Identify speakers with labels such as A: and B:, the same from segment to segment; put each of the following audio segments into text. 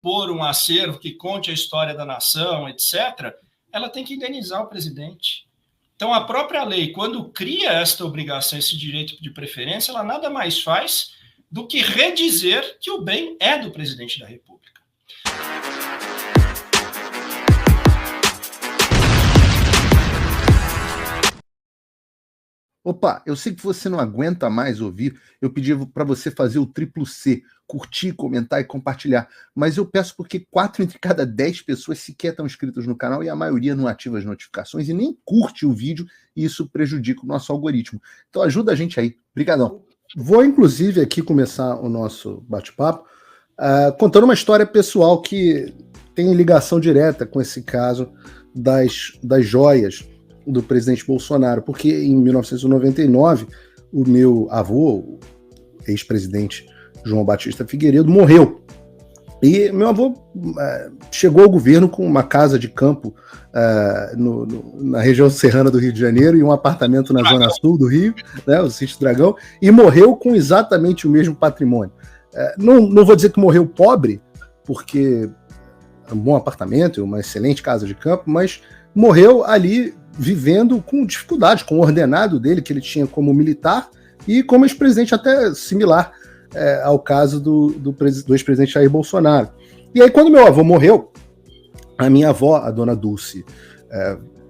A: compor um acervo que conte a história da nação, etc., ela tem que indenizar o presidente. Então, a própria lei, quando cria esta obrigação, esse direito de preferência, ela nada mais faz do que redizer que o bem é do presidente da República.
B: Opa, eu sei que você não aguenta mais ouvir, eu pedi para você fazer o triplo C, curtir, comentar e compartilhar, mas eu peço porque 4 entre cada 10 pessoas sequer estão inscritas no canal e a maioria não ativa as notificações e nem curte o vídeo e isso prejudica o nosso algoritmo. Então ajuda a gente aí. Obrigadão.
C: Vou inclusive aqui começar o nosso bate-papo contando uma história pessoal que tem ligação direta com esse caso das joias do presidente Bolsonaro, porque em 1999 o meu avô, o ex-presidente João Batista Figueiredo, morreu. E meu avô chegou ao governo com uma casa de campo na região serrana do Rio de Janeiro e um apartamento na zona sul do Rio, né, o Sítio Dragão, e morreu com exatamente o mesmo patrimônio. Não vou dizer que morreu pobre, porque é um bom apartamento e uma excelente casa de campo, mas morreu ali vivendo com dificuldade, com o ordenado dele que ele tinha como militar e como ex-presidente até similar ao caso do ex-presidente Jair Bolsonaro. E aí, quando meu avô morreu, a minha avó, a dona Dulce,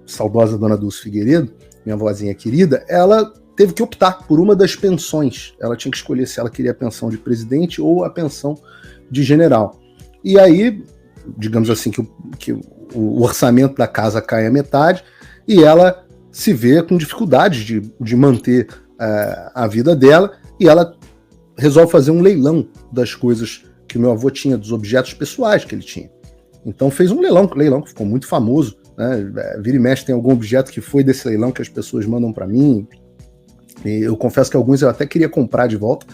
C: saudosa dona Dulce Figueiredo, minha avózinha querida, ela teve que optar por uma das pensões. Ela tinha que escolher se ela queria a pensão de presidente ou a pensão de general. E aí, digamos assim, que o orçamento da casa cai à metade e ela se vê com dificuldade de manter a vida dela e ela resolve fazer um leilão das coisas que o meu avô tinha, dos objetos pessoais que ele tinha. Então fez um leilão que ficou muito famoso, né? Vira e mexe tem algum objeto que foi desse leilão que as pessoas mandam para mim, e eu confesso que alguns eu até queria comprar de volta,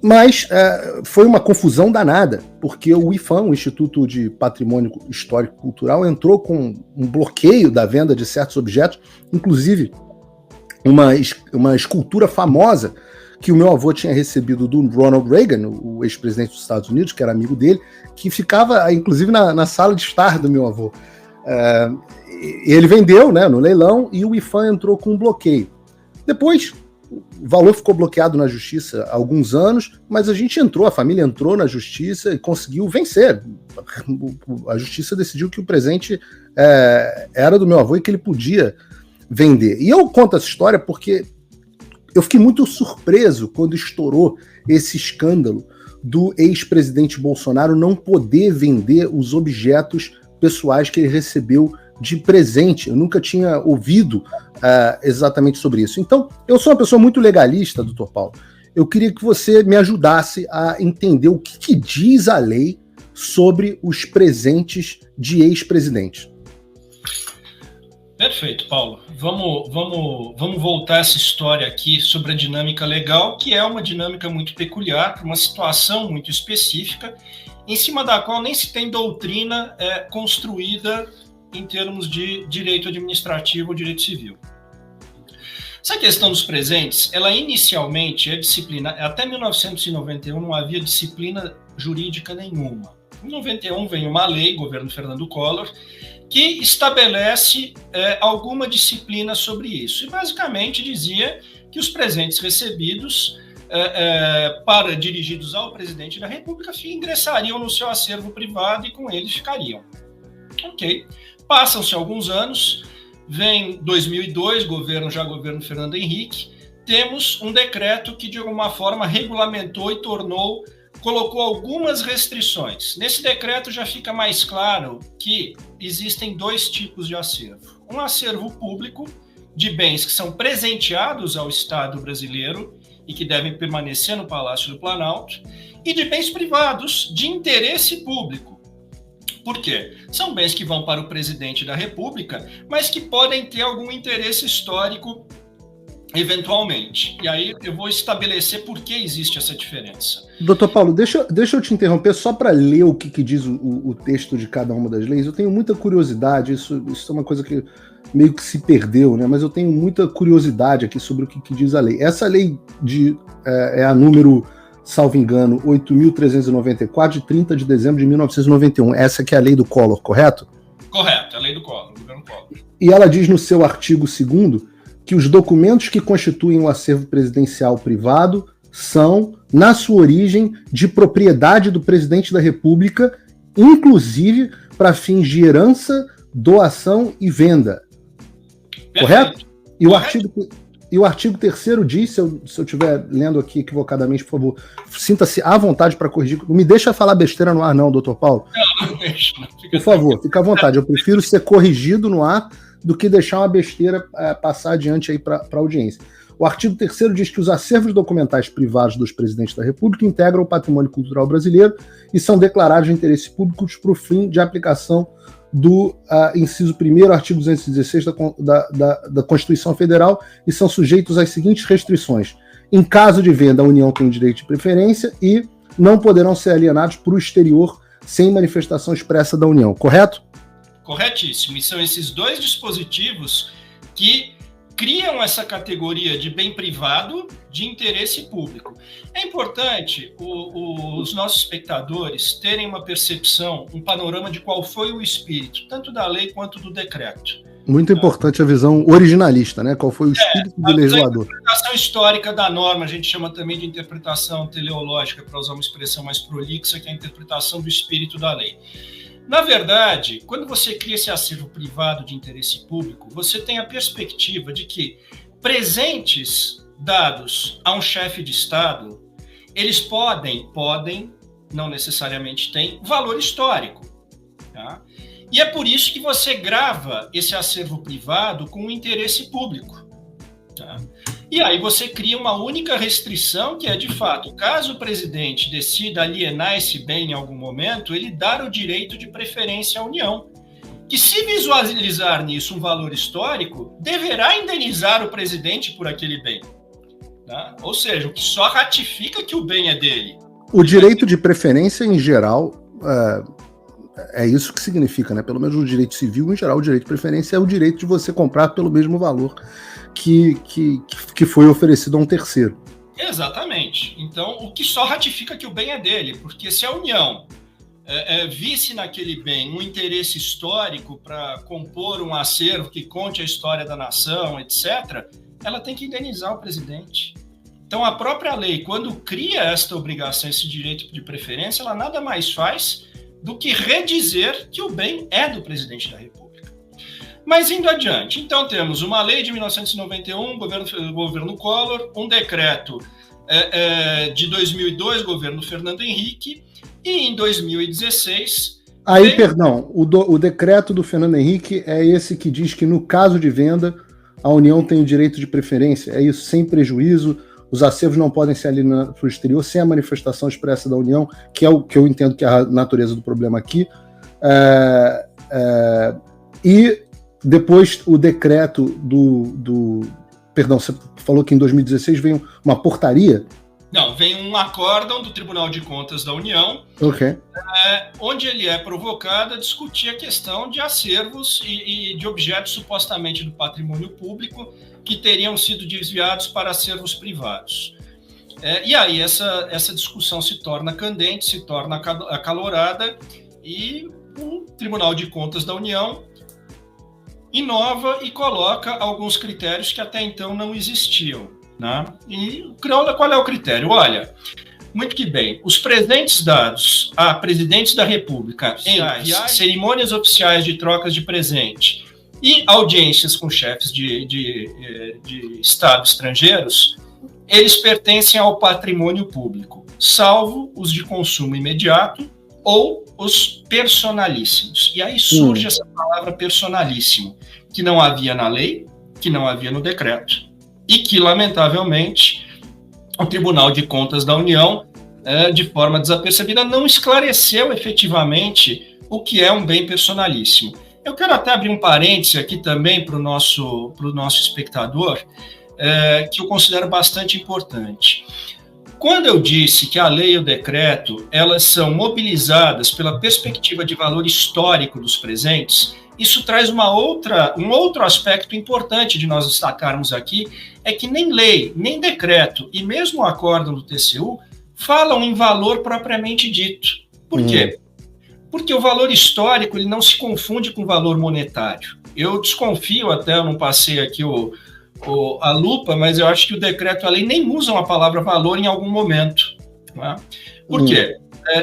C: mas foi uma confusão danada, porque o IPHAN, o Instituto de Patrimônio Histórico e Cultural, entrou com um bloqueio da venda de certos objetos, inclusive uma escultura famosa que o meu avô tinha recebido do Ronald Reagan, o ex-presidente dos Estados Unidos, que era amigo dele, que ficava, inclusive, na sala de estar do meu avô. Ele vendeu, né, no leilão e o IPHAN entrou com um bloqueio. Depois, o valor ficou bloqueado na justiça há alguns anos, mas a família entrou na justiça e conseguiu vencer. A justiça decidiu que o presente era do meu avô e que ele podia vender. E eu conto essa história porque eu fiquei muito surpreso quando estourou esse escândalo do ex-presidente Bolsonaro não poder vender os objetos pessoais que ele recebeu de presente. Eu nunca tinha ouvido exatamente sobre isso. Então, eu sou uma pessoa muito legalista, doutor Paulo. Eu queria que você me ajudasse a entender o que diz a lei sobre os presentes de ex-presidentes.
A: Perfeito, Paulo. Vamos voltar essa história aqui sobre a dinâmica legal, que é uma dinâmica muito peculiar, uma situação muito específica, em cima da qual nem se tem doutrina construída em termos de direito administrativo ou direito civil. Essa questão dos presentes, ela inicialmente é disciplina, até 1991 não havia disciplina jurídica nenhuma. Em 91 vem uma lei, governo Fernando Collor, que estabelece alguma disciplina sobre isso. E basicamente dizia que os presentes recebidos dirigidos ao presidente da República ingressariam no seu acervo privado e com eles ficariam. Ok. Passam-se alguns anos, vem 2002, governo Fernando Henrique, temos um decreto que de alguma forma regulamentou e colocou algumas restrições. Nesse decreto já fica mais claro que existem 2 tipos de acervo. Um acervo público, de bens que são presenteados ao Estado brasileiro e que devem permanecer no Palácio do Planalto, e de bens privados de interesse público. Por quê? São bens que vão para o presidente da República, mas que podem ter algum interesse histórico eventualmente. E aí eu vou estabelecer por que existe essa diferença.
C: Doutor Paulo, deixa eu te interromper só para ler o que diz o texto de cada uma das leis. Eu tenho muita curiosidade, isso é uma coisa que meio que se perdeu, né? Mas eu tenho muita curiosidade aqui sobre o que diz a lei. Essa lei é a número salvo engano, 8.394, de 30 de dezembro de 1991. Essa que é a lei do Collor, correto?
A: Correto, é a lei do Collor, do governo Collor.
C: E ela diz no seu artigo 2º que os documentos que constituem o acervo presidencial privado são, na sua origem, de propriedade do presidente da República, inclusive para fins de herança, doação e venda. Perfeito. Correto? E o artigo 3º diz, se eu estiver lendo aqui equivocadamente, por favor, sinta-se à vontade para corrigir. Não me deixa falar besteira no ar, não, doutor Paulo.
A: Não deixa.
C: Por favor, fica à vontade. Eu prefiro ser corrigido no ar do que deixar uma besteira passar adiante aí para a audiência. O artigo 3º diz que os acervos documentais privados dos presidentes da República integram o patrimônio cultural brasileiro e são declarados de interesse público para o fim de aplicação do inciso 1º, artigo 216 da Constituição Federal, e são sujeitos às seguintes restrições. Em caso de venda, a União tem o direito de preferência e não poderão ser alienados para o exterior sem manifestação expressa da União, correto?
A: Corretíssimo. E são esses dois dispositivos que criam essa categoria de bem privado de interesse público. É importante os nossos espectadores terem uma percepção, um panorama de qual foi o espírito, tanto da lei quanto do decreto.
C: Muito importante a visão originalista, né? Qual foi o espírito do legislador. A
A: interpretação histórica da norma, a gente chama também de interpretação teleológica, para usar uma expressão mais prolixa, que é a interpretação do espírito da lei. Na verdade, quando você cria esse acervo privado de interesse público, você tem a perspectiva de que presentes dados a um chefe de Estado, eles podem, não necessariamente têm, valor histórico. Tá? E é por isso que você grava esse acervo privado com um interesse público. Tá? E aí você cria uma única restrição, que é, de fato, caso o presidente decida alienar esse bem em algum momento, ele dar o direito de preferência à União, que, se visualizar nisso um valor histórico, deverá indenizar o presidente por aquele bem. Tá? Ou seja, o que só ratifica que o bem é dele.
C: O direito de preferência, em geral, é isso que significa, né? Pelo menos no direito civil, em geral, o direito de preferência é o direito de você comprar pelo mesmo valor que foi oferecido a um terceiro.
A: Exatamente. Então, o que só ratifica que o bem é dele, porque se a União visse naquele bem um interesse histórico para compor um acervo que conte a história da nação, etc., ela tem que indenizar o presidente. Então, a própria lei, quando cria esta obrigação, esse direito de preferência, ela nada mais faz do que redizer que o bem é do presidente da República. Mas indo adiante, então temos uma lei de 1991, governo Collor, um decreto de 2002, governo Fernando Henrique, e em 2016...
C: Aí, perdão, o decreto do Fernando Henrique é esse que diz que no caso de venda, a União tem o direito de preferência, é isso, sem prejuízo, os acervos não podem ser alienados para o exterior sem a manifestação expressa da União, que é o que eu entendo que é a natureza do problema aqui. E depois o decreto Perdão, você falou que em 2016 veio uma portaria?
A: Não, vem um acórdão do Tribunal de Contas da União, onde ele é provocado a discutir a questão de acervos e de objetos supostamente do patrimônio público que teriam sido desviados para acervos privados. E aí essa discussão se torna candente, se torna acalorada, e o Tribunal de Contas da União inova e coloca alguns critérios que até então não existiam. Né? E qual é o critério? Olha, muito que bem, os presentes dados a presidentes da República em cerimônias oficiais de trocas de presente e audiências com chefes de Estado estrangeiros, eles pertencem ao patrimônio público, salvo os de consumo imediato ou os personalíssimos. E aí surge essa palavra personalíssimo, que não havia na lei, que não havia no decreto, e que, lamentavelmente, o Tribunal de Contas da União, de forma desapercebida, não esclareceu efetivamente o que é um bem personalíssimo. Eu quero até abrir um parêntese aqui também para o nosso espectador, que eu considero bastante importante. Quando eu disse que a lei e o decreto, elas são mobilizadas pela perspectiva de valor histórico dos presentes, isso traz um outro aspecto importante de nós destacarmos aqui, é que nem lei, nem decreto e mesmo o acórdão do TCU falam em valor propriamente dito. Por quê? Porque o valor histórico ele não se confunde com o valor monetário. Eu desconfio, até eu não passei aqui a lupa, mas eu acho que o decreto e a lei nem usam a palavra valor em algum momento. Né? Por quê?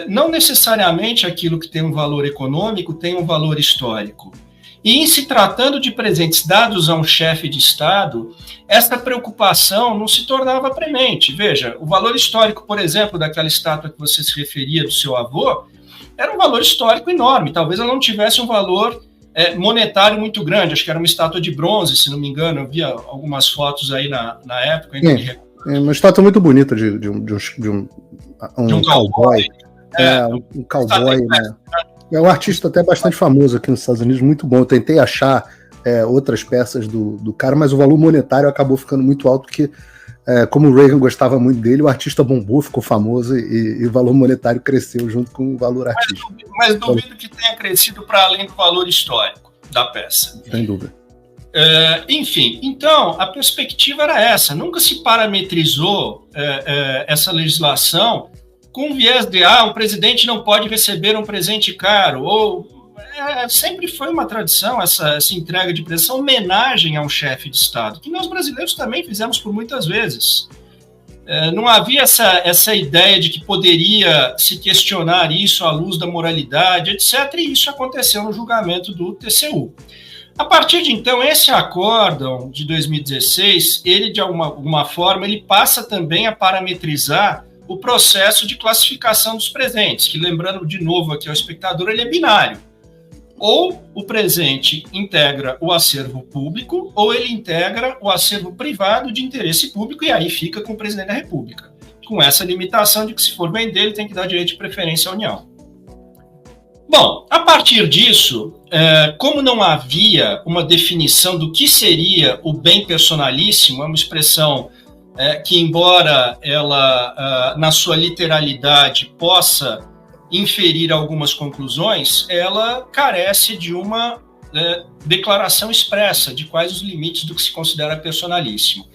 A: Não necessariamente aquilo que tem um valor econômico tem um valor histórico. E em se tratando de presentes dados a um chefe de Estado, essa preocupação não se tornava premente. Veja, o valor histórico, por exemplo, daquela estátua que você se referia do seu avô, era um valor histórico enorme. Talvez ela não tivesse um valor monetário muito grande. Acho que era uma estátua de bronze, se não me engano. Eu via algumas fotos aí na época.
C: É uma estátua muito bonita de um cowboy. Um cowboy, né? É um artista até bastante famoso aqui nos Estados Unidos, muito bom. Eu tentei achar outras peças do cara, mas o valor monetário acabou ficando muito alto, porque como o Reagan gostava muito dele, o artista bombou, ficou famoso e o valor monetário cresceu junto com o valor artístico.
A: Mas duvido que tenha crescido para além do valor histórico da peça.
C: Sem dúvida.
A: Enfim, então, a perspectiva era essa. Nunca se parametrizou essa legislação com viés de um presidente não pode receber um presente caro, ou sempre foi uma tradição essa entrega de presente, essa homenagem a um chefe de Estado, que nós brasileiros também fizemos por muitas vezes. Não havia essa ideia de que poderia se questionar isso à luz da moralidade, etc., e isso aconteceu no julgamento do TCU. A partir de então, esse acórdão de 2016, ele de alguma forma, ele passa também a parametrizar o processo de classificação dos presentes, que, lembrando de novo aqui ao espectador, ele é binário. Ou o presente integra o acervo público, ou ele integra o acervo privado de interesse público, e aí fica com o presidente da República, com essa limitação de que, se for bem dele, tem que dar direito de preferência à União. Bom, a partir disso, como não havia uma definição do que seria o bem personalíssimo, é uma expressão que, embora ela, na sua literalidade, possa inferir algumas conclusões, ela carece de uma declaração expressa de quais os limites do que se considera personalíssimo.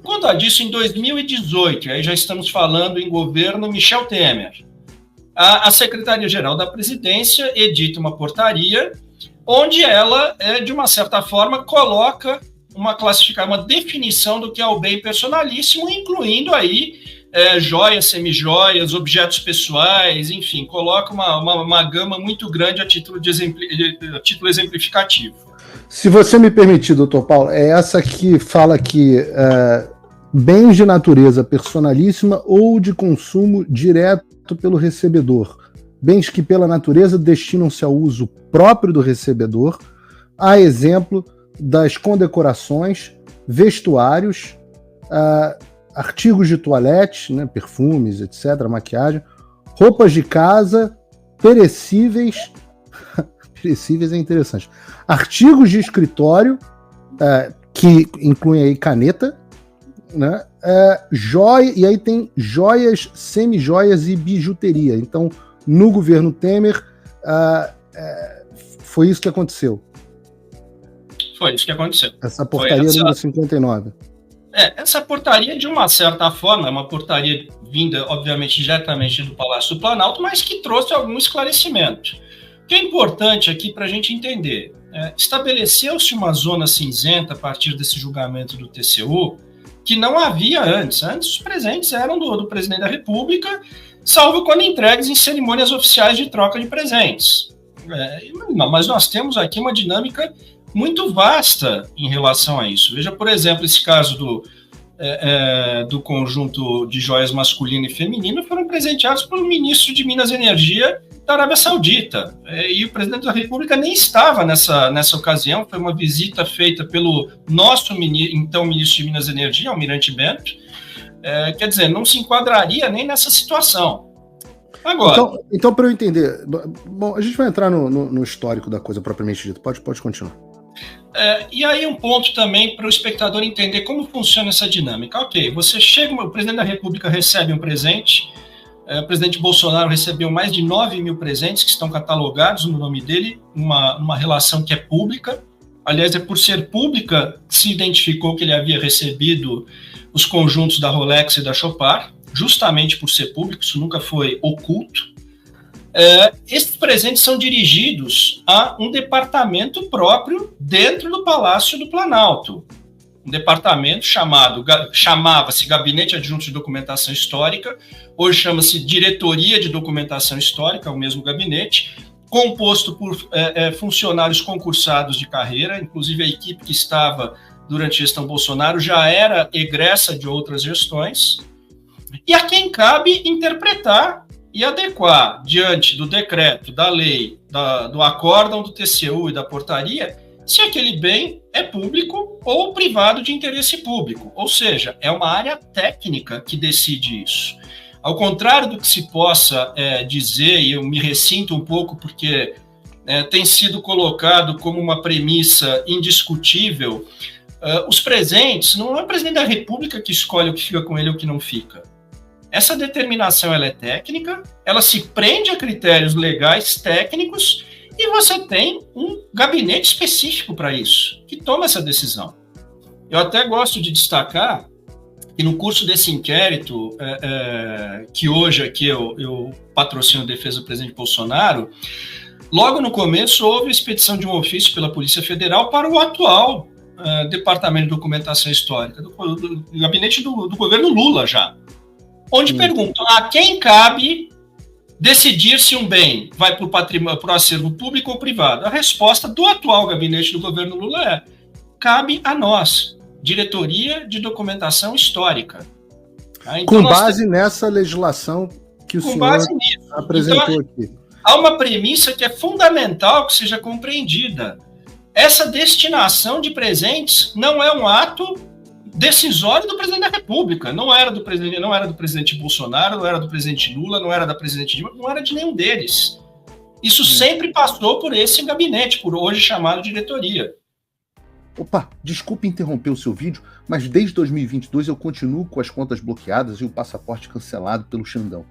A: Quanto a disso, em 2018, aí já estamos falando em governo Michel Temer, a Secretaria-Geral da Presidência edita uma portaria onde ela, de uma certa forma, coloca uma definição do que é o bem personalíssimo, incluindo aí joias, semijoias, objetos pessoais, enfim, coloca uma gama muito grande a título exemplificativo.
C: Se você me permitir, doutor Paulo, é essa que fala que bens de natureza personalíssima ou de consumo direto pelo recebedor, bens que pela natureza destinam-se ao uso próprio do recebedor, a exemplo das condecorações, vestuários, artigos de toalete, né, perfumes, etc., maquiagem, roupas de casa, perecíveis, perecíveis é interessante, artigos de escritório, que incluem aí caneta, né, joia, e aí tem joias, semijoias e bijuteria. Então, no governo Temer, foi isso que aconteceu.
A: Foi isso que aconteceu.
C: Essa portaria número 59.
A: Essa portaria, de uma certa forma, é uma portaria vinda, obviamente, diretamente do Palácio do Planalto, mas que trouxe algum esclarecimento. O que é importante aqui para a gente entender, estabeleceu-se uma zona cinzenta a partir desse julgamento do TCU, que não havia antes. Antes, os presentes eram do presidente da República, salvo quando entregues em cerimônias oficiais de troca de presentes. Mas nós temos aqui uma dinâmica muito vasta em relação a isso. Veja, por exemplo, esse caso do conjunto de joias masculino e feminino foram presenteados pelo ministro de Minas e Energia da Arábia Saudita. E o presidente da República nem estava nessa ocasião, foi uma visita feita pelo nosso então ministro de Minas e Energia, Almirante Bento. Quer dizer, não se enquadraria nem nessa situação. Agora,
C: então para eu entender, bom, a gente vai entrar no histórico da coisa propriamente dito. Pode continuar.
A: E aí um ponto também para o espectador entender como funciona essa dinâmica. Ok, você chega, o presidente da República recebe um presente, o presidente Bolsonaro recebeu mais de 9 mil presentes que estão catalogados no nome dele, uma relação que é pública. Aliás, é por ser pública que se identificou que ele havia recebido os conjuntos da Rolex e da Chopard. justamente por ser público, isso nunca foi oculto. Esses presentes são dirigidos a um departamento próprio dentro do Palácio do Planalto. Um departamento chamava-se Gabinete Adjunto de Documentação Histórica, hoje chama-se Diretoria de Documentação Histórica, o mesmo gabinete, composto por funcionários concursados de carreira, inclusive a equipe que estava durante a gestão Bolsonaro já era egressa de outras gestões, e a quem cabe interpretar e adequar, diante do decreto, da lei, do acórdão do TCU e da portaria, se aquele bem é público ou privado de interesse público. Ou seja, é uma área técnica que decide isso. Ao contrário do que se possa dizer, e eu me ressinto um pouco porque tem sido colocado como uma premissa indiscutível, os presentes, não é o presidente da República que escolhe o que fica com ele ou o que não fica. Essa determinação ela é técnica, ela se prende a critérios legais técnicos e você tem um gabinete específico para isso, que toma essa decisão. Eu até gosto de destacar que no curso desse inquérito, que hoje aqui eu patrocino a defesa do presidente Bolsonaro, logo no começo houve a expedição de um ofício pela Polícia Federal para o atual Departamento de Documentação Histórica, do gabinete do governo Lula já, onde perguntam a quem cabe decidir se um bem vai para o acervo público ou privado. A resposta do atual gabinete do governo Lula é: cabe a nós, Diretoria de Documentação Histórica.
C: Então, com base nessa legislação que o senhor apresentou aqui.
A: Há uma premissa que é fundamental que seja compreendida. Essa destinação de presentes não é um ato decisório do presidente da República. Não era do presidente Bolsonaro, não era do presidente Lula, não era da presidente Dilma, não era de nenhum deles. Isso sempre passou por esse gabinete, por hoje chamado diretoria.
B: Opa, desculpe interromper o seu vídeo, mas desde 2022 eu continuo com as contas bloqueadas e o passaporte cancelado pelo Xandão.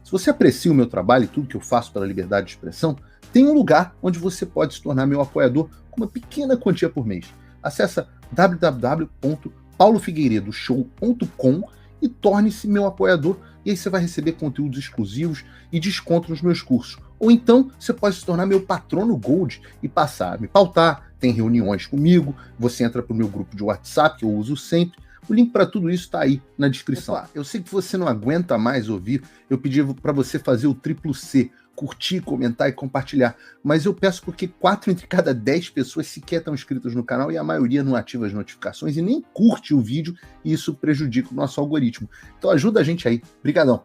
B: Se você aprecia o meu trabalho e tudo que eu faço pela liberdade de expressão, tem um lugar onde você pode se tornar meu apoiador com uma pequena quantia por mês. Acesse www.paulofigueiredoshow.com e torne-se meu apoiador, e aí você vai receber conteúdos exclusivos e desconto nos meus cursos. Ou então você pode se tornar meu patrono Gold e passar a me pautar, tem reuniões comigo, você entra para o meu grupo de WhatsApp, que eu uso sempre. O link para tudo isso está aí na descrição. Eu sei que você não aguenta mais ouvir, eu pedi para você fazer o triplo C, curtir, comentar e compartilhar, mas eu peço porque 4 entre cada 10 pessoas sequer estão inscritas no canal e a maioria não ativa as notificações e nem curte o vídeo, e isso prejudica o nosso algoritmo. Então ajuda a gente aí. Obrigadão.